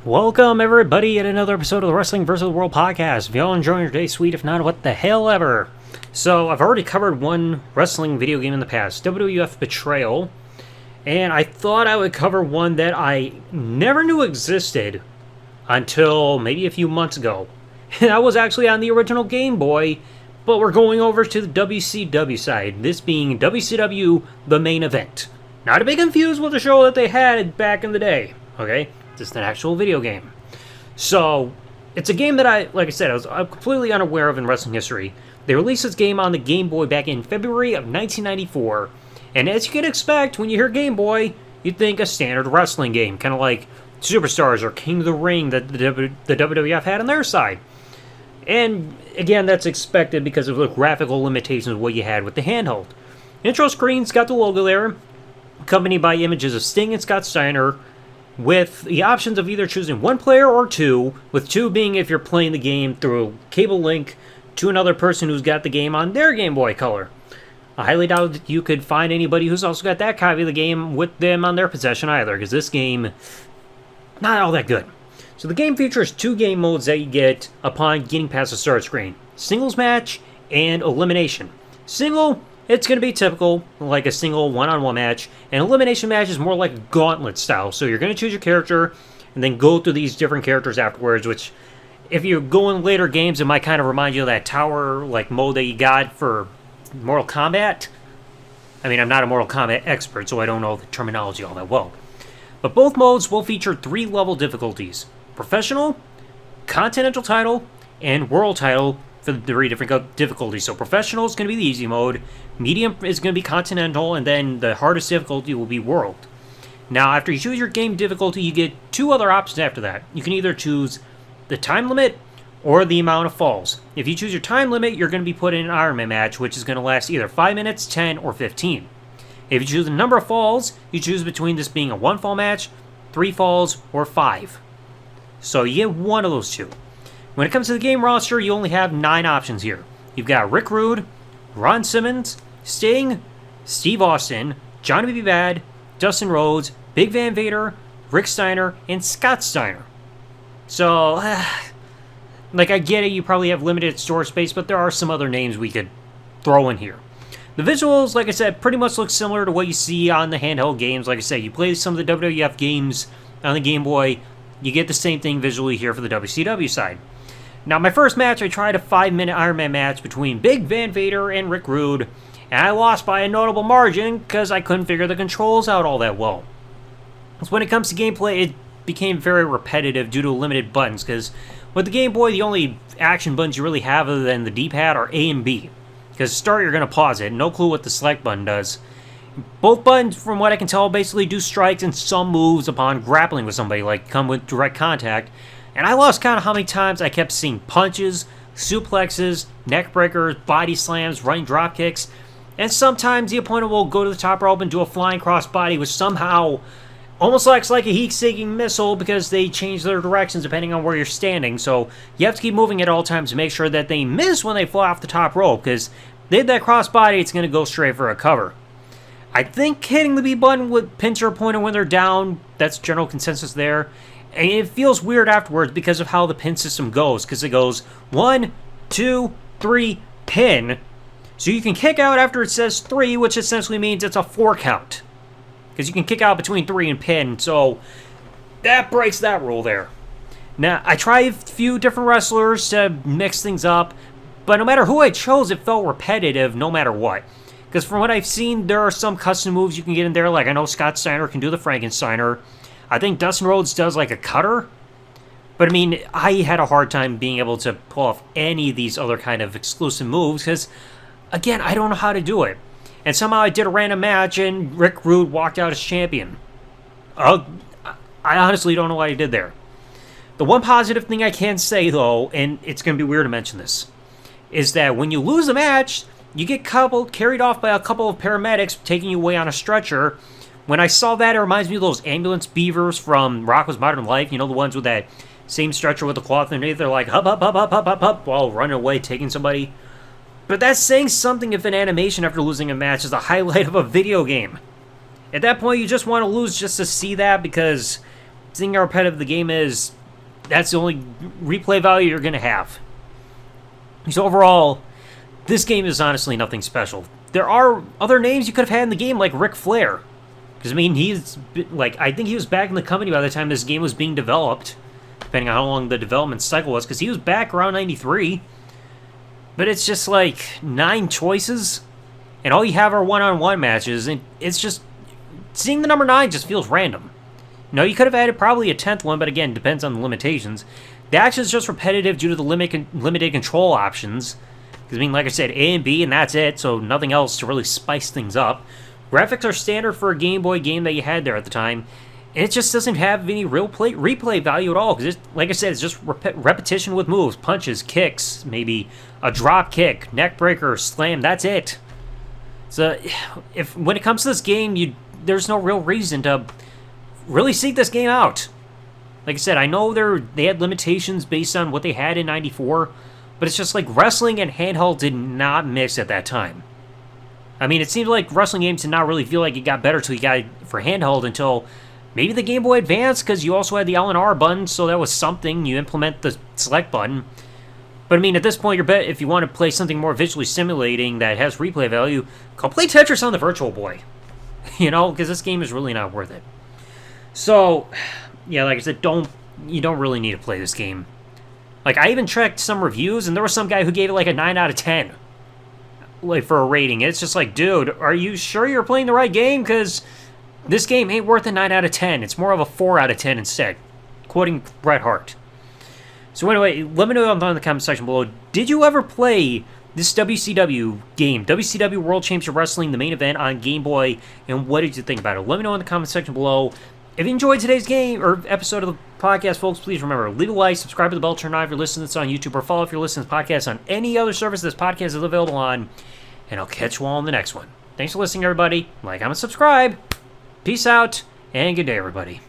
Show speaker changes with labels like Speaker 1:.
Speaker 1: Welcome, everybody, at another episode of the Wrestling vs. the World podcast. If y'all enjoying your day, sweet. If not, what the hell ever. So, I've already covered one wrestling video game in the past, WWF Betrayal. And I thought I would cover one that I never knew existed until maybe a few months ago. And that was actually on the original Game Boy, but we're going over to the WCW side, this being WCW The Main Event. Not to be confused with the show that they had back in the day, okay? This is an actual video game. So, it's a game that like I said, I'm completely unaware of in wrestling history. They released this game on the Game Boy back in February of 1994. And as you can expect, when you hear Game Boy, you'd think a standard wrestling game. Kind of like Superstars or King of the Ring that the WWF had on their side. And again, that's expected because of the graphical limitations of what you had with the handheld. Intro screen's got the logo there, accompanied by images of Sting and Scott Steiner, with the options of either choosing one player or two, with two being if you're playing the game through cable link to another person who's got the game on their Game Boy Color. I highly doubt that you could find anybody who's also got that copy of the game with them on their possession either, because this game, not all that good. So the game features two game modes that you get upon getting past the start screen. Singles match and elimination. Single, it's going to be typical, like a single one-on-one match. An elimination match is more like a gauntlet style. So you're going to choose your character and then go through these different characters afterwards, which if you go in later games, it might kind of remind you of that tower like mode that you got for Mortal Kombat. I mean, I'm not a Mortal Kombat expert, so I don't know the terminology all that well. But both modes will feature 3 level difficulties. Professional, Continental title, and World title for the 3 different difficulties. So Professional is going to be the easy mode, Medium is going to be Continental, and then the hardest difficulty will be World. Now, after you choose your game difficulty, you get 2 other options after that. You can either choose the time limit or the amount of falls. If you choose your time limit, you're going to be put in an Iron Man match, which is going to last either 5 minutes, 10, or 15. If you choose the number of falls, you choose between this being a 1 fall match, 3 falls, or 5. So you get one of those 2. When it comes to the game roster, you only have 9 options here. You've got Rick Rude, Ron Simmons, Sting, Steve Austin, Johnny B. Bad, Dustin Rhodes, Big Van Vader, Rick Steiner, and Scott Steiner. So, like, I get it, you probably have limited store space, but there are some other names we could throw in here. The visuals, like I said, pretty much look similar to what you see on the handheld games. Like I said, you play some of the WWF games on the Game Boy, you get the same thing visually here for the WCW side. Now, my first match, I tried a 5-minute Iron Man match between Big Van Vader and Rick Rude, and I lost by a notable margin because I couldn't figure the controls out all that well. So when it comes to gameplay, it became very repetitive due to limited buttons, because with the Game Boy, the only action buttons you really have other than the D-pad are A and B. Because to start, you're going to pause it. No clue what the select button does. Both buttons, from what I can tell, basically do strikes and some moves upon grappling with somebody, like come with direct contact. And I lost count of how many times I kept seeing punches, suplexes, neck breakers, body slams, running drop kicks. And sometimes the opponent will go to the top rope and do a flying crossbody, which somehow almost looks like a heat-seeking missile because they change their directions depending on where you're standing. So you have to keep moving at all times to make sure that they miss when they fly off the top rope, because they hit that crossbody, it's going to go straight for a cover. I think hitting the B button would pinch your opponent when they're down. That's general consensus there. And it feels weird afterwards because of how the pin system goes, because it goes 1, 2, 3, pin. So you can kick out after it says 3, which essentially means it's a 4 count. Because you can kick out between 3 and pin, so that breaks that rule there. Now, I tried a few different wrestlers to mix things up, but no matter who I chose, it felt repetitive no matter what. Because from what I've seen, there are some custom moves you can get in there, like I know Scott Steiner can do the Frankensteiner. I think Dustin Rhodes does like a cutter. But I mean, I had a hard time being able to pull off any of these other kind of exclusive moves, because, again, I don't know how to do it. And somehow I did a random match and Rick Rude walked out as champion. I honestly don't know what I did there. The one positive thing I can say, though, and it's going to be weird to mention this, is that when you lose a match, you get carried off by a couple of paramedics taking you away on a stretcher. When I saw that, it reminds me of those ambulance beavers from Rocko's Modern Life. You know, the ones with that same stretcher with the cloth underneath. They're like, hop, hop, hop, hop, hop, hop, hop, while running away, taking somebody. But that's saying something if an animation after losing a match is the highlight of a video game. At that point, you just want to lose just to see that, because seeing how repetitive the game is, that's the only replay value you're going to have. So overall, this game is honestly nothing special. There are other names you could have had in the game, like Ric Flair. Because, I mean, I think he was back in the company by the time this game was being developed, depending on how long the development cycle was, because he was back around 93. But it's just like 9 choices, and all you have are one-on-one matches, and it's just, seeing the number 9 just feels random. You know, you could have added probably a 10th one, but again, depends on the limitations. The action is just repetitive due to the limited control options. Because, I mean, like I said, A and B, and that's it, so nothing else to really spice things up. Graphics are standard for a Game Boy game that you had there at the time, and it just doesn't have any real replay value at all, because, like I said, it's just repetition with moves, punches, kicks, maybe a drop kick, neck breaker, slam, that's it. So, when it comes to this game, there's no real reason to really seek this game out. Like I said, I know they had limitations based on what they had in 94, but it's just like wrestling and handheld did not mix at that time. I mean, it seems like wrestling games did not really feel like it got better till you got it for handheld until maybe the Game Boy Advance, because you also had the L and R button, so that was something. You implement the select button. But I mean, at this point, if you want to play something more visually stimulating that has replay value, go play Tetris on the Virtual Boy. You know, because this game is really not worth it. So, yeah, like I said, you don't really need to play this game. Like, I even checked some reviews, and there was some guy who gave it like a 9 out of 10. Like, for a rating. It's just like, dude, are you sure you're playing the right game? Because this game ain't worth a 9 out of 10. It's more of a 4 out of 10 instead. Quoting Bret Hart. So anyway, let me know down in the comment section below. Did you ever play this WCW game? WCW World Championship Wrestling, the main event on Game Boy. And what did you think about it? Let me know in the comment section below. If you enjoyed today's game or episode of the podcast, folks, please remember, leave a like, subscribe to the bell, turn on if you're listening to this on YouTube, or follow if you're listening to this podcast on any other service this podcast is available on, and I'll catch you all in the next one. Thanks for listening, everybody. Like, comment, subscribe. Peace out, and good day, everybody.